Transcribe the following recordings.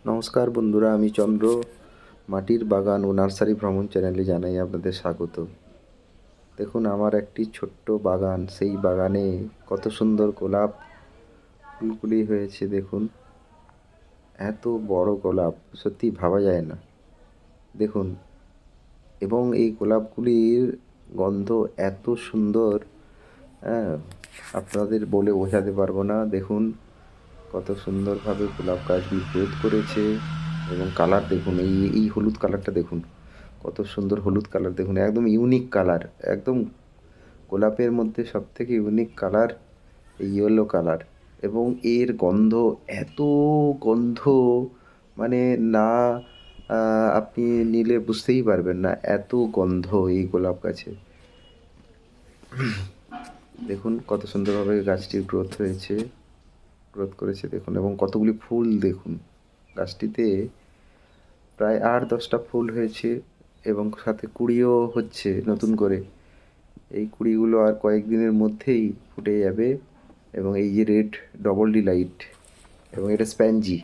নমস্কার বন্ধুরা, আমি চন্দ্র। মাটির বাগান ও নার্সারি ভ্রমণ চ্যানেলে জানাই আপনাদের স্বাগত। দেখুন, আমার একটি ছোট্ট বাগান, সেই বাগানে কত সুন্দর গোলাপ ফুলগুলি হয়েছে। দেখুন, এত বড় গোলাপ সত্যি ভাবা যায় না। দেখুন, এবং এই গোলাপগুলির গন্ধ এত সুন্দর, হ্যাঁ, আপনাদের বলে বোঝাতে পারবো না। দেখুন কত সুন্দরভাবে গোলাপ গাছগুলি গ্রোথ করেছে, এবং কালার দেখুন, এই এই হলুদ কালারটা দেখুন, কত সুন্দর হলুদ কালার। দেখুন, একদম ইউনিক কালার, একদম গোলাপের মধ্যে সবথেকে ইউনিক কালার এই ইয়েলো কালার। এবং এর গন্ধ, এত গন্ধ, মানে না, আপনি নিলে বুঝতেই পারবেন না, এত গন্ধ এই গোলাপ গাছে। দেখুন কত সুন্দরভাবে গাছটির গ্রোথ করেছে দেখুন, এবং কতগুলি ফুল দেখুন। গাছটিতে প্রায় 8-10টা ফুল হয়েছে, এবং সাথে কুঁড়িও হচ্ছে নতুন করে। এই কুঁড়িগুলো আর কয়েকদিনের মধ্যেই ফুটে যাবে। এবং এই যে রেড ডবল ডিলাইট, এবং এটা স্প্যানজি।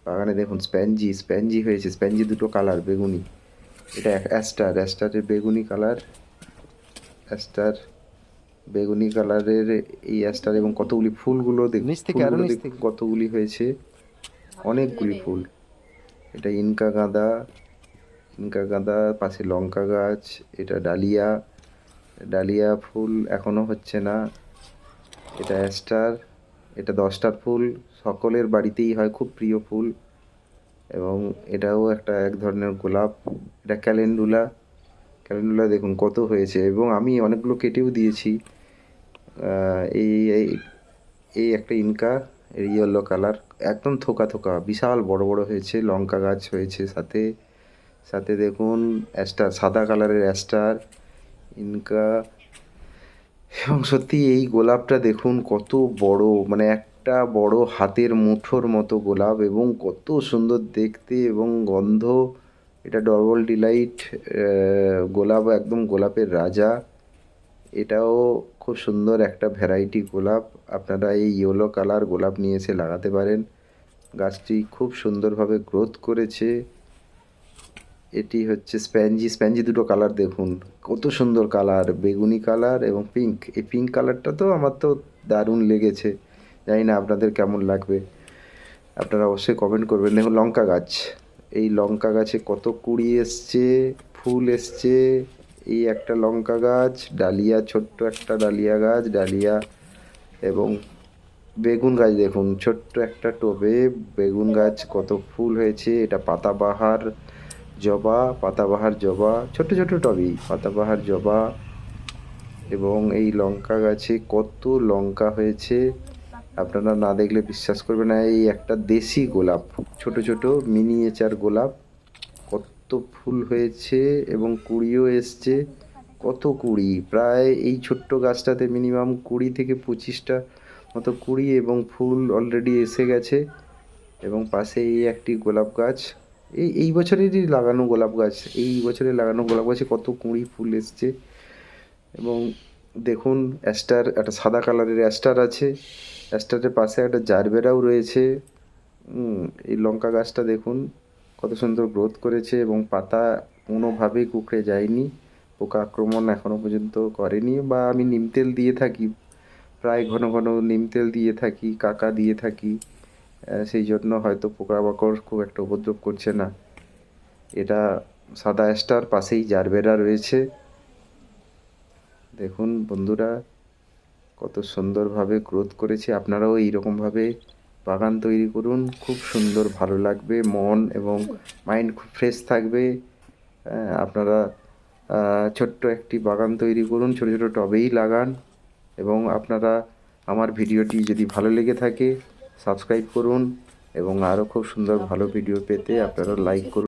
বাগানে দেখুন স্প্যানজি হয়েছে, স্প্যানজি দুটো কালার বেগুনি। এটা অ্যাস্টারের বেগুনি কালার, অ্যাস্টার বেগুনি কালারের এই অ্যাস্টার। এবং কতগুলি ফুলগুলো দেখুন, ফুলগুলো দেখুন কতগুলি হয়েছে, অনেকগুলি ফুল। এটা ইনকা গাঁদা, পাশে লঙ্কা গাছ। এটা ডালিয়া ফুল এখনও হচ্ছে না। এটা অ্যাস্টার, এটা 10টার ফুল, সকলের বাড়িতেই হয়, খুব প্রিয় ফুল। এবং এটাও এক ধরনের গোলাপ। এটা ক্যালেন্ডুলা দেখুন কত হয়েছে, এবং আমি অনেকগুলো কেটেও দিয়েছি। এই এই এই একটা ইনকা, ইয়েলো কালার, একদম থোকা থোকা, বিশাল বড় বড় হয়েছে। লঙ্কা গাছ হয়েছে সাথে সাথে দেখুন অ্যাস্টার, সাদা কালারের অ্যাস্টার, ইনকা। এবং সত্যি এই গোলাপটা দেখুন কত বড়, মানে একটা বড় হাতের মুঠোর মতো গোলাপ, এবং কত সুন্দর দেখতে এবং গন্ধ। এটা ডবল ডিলাইট গোলাপ, একদম গোলাপের রাজা। এটাও খুব সুন্দর একটা ভ্যারাইটি গোলাপ। আপনারা এই ইয়েলো কালার গোলাপ নিয়ে এসে লাগাতে পারেন। গাছটি খুব সুন্দরভাবে গ্রোথ করেছে। এটি হচ্ছে স্প্যানজি দুটো কালার দেখুন, কত সুন্দর কালার, বেগুনি কালার এবং পিঙ্ক। এই পিঙ্ক কালারটা তো আমার তো দারুণ লেগেছে, জানি না আপনাদের কেমন লাগবে, আপনারা অবশ্যই কমেন্ট করবেন। দেখুন এই লঙ্কা গাছে কত কুঁড়ি এসছে, ফুল এসছে। এই একটা লঙ্কা গাছ, ছোট্ট একটা ডালিয়া। এবং বেগুন গাছ দেখুন, ছোট্ট একটা টবে বেগুন গাছ, কত ফুল হয়েছে। এটা পাতাবাহার জবা, ছোট ছোট টবেই পাতাবাহার জবা। এবং এই লঙ্কা গাছে কত লঙ্কা হয়েছে, আপনারা না দেখলে বিশ্বাস করবে না। এই একটা দেশি গোলাপ, ছোট ছোট মিনিয়েচার গোলাপ, কত ফুল হয়েছে এবং কুঁড়িও এসছে। কত কুঁড়ি, প্রায় এই ছোট্ট গাছটাতে মিনিমাম 20 থেকে 25টা মতো কুঁড়ি এবং ফুল অলরেডি এসে গেছে। এবং পাশে এই একটি গোলাপ গাছ, এই বছরেরই লাগানো গোলাপ গাছ, এই বছরে লাগানো গোলাপ গাছে কত কুঁড়ি ফুল এসছে। এবং দেখুন একটা সাদা কালারের অ্যাস্টার আছে, অ্যাস্টারের পাশে একটা জারবেরাও রয়েছে। এই লঙ্কা গাছটা দেখুন কত সুন্দর গ্রোথ করেছে, এবং পাতা কোনোভাবেই কুঁকড়ে যায়নি, পোকা আক্রমণ এখনও পর্যন্ত করেনি। বা আমি নিম তেল দিয়ে থাকি, প্রায় ঘন ঘন নিম তেল দিয়ে থাকি, কাকা দিয়ে থাকি, সেই জন্য হয়তো পোকামাকড় খুব একটা উপদ্রব করছে না। এটা সাদা অ্যাস্টার, পাশেই জারবেরা রয়েছে। দেখুন বন্ধুরা কত সুন্দরভাবে গ্রোথ করেছে। আপনারাও এইরকমভাবে বাগান তৈরি করুন, খুব সুন্দর, ভালো লাগবে, মন এবং মাইন্ড খুব ফ্রেশ থাকবে। আপনারা ছোট্ট একটি বাগান তৈরি করুন, ছোটো ছোটো টবেই লাগান। এবং আপনারা আমার ভিডিওটি যদি ভালো লেগে থাকে সাবস্ক্রাইব করুন, এবং আরও খুব সুন্দর ভালো ভিডিও পেতে আপনারা লাইক করুন।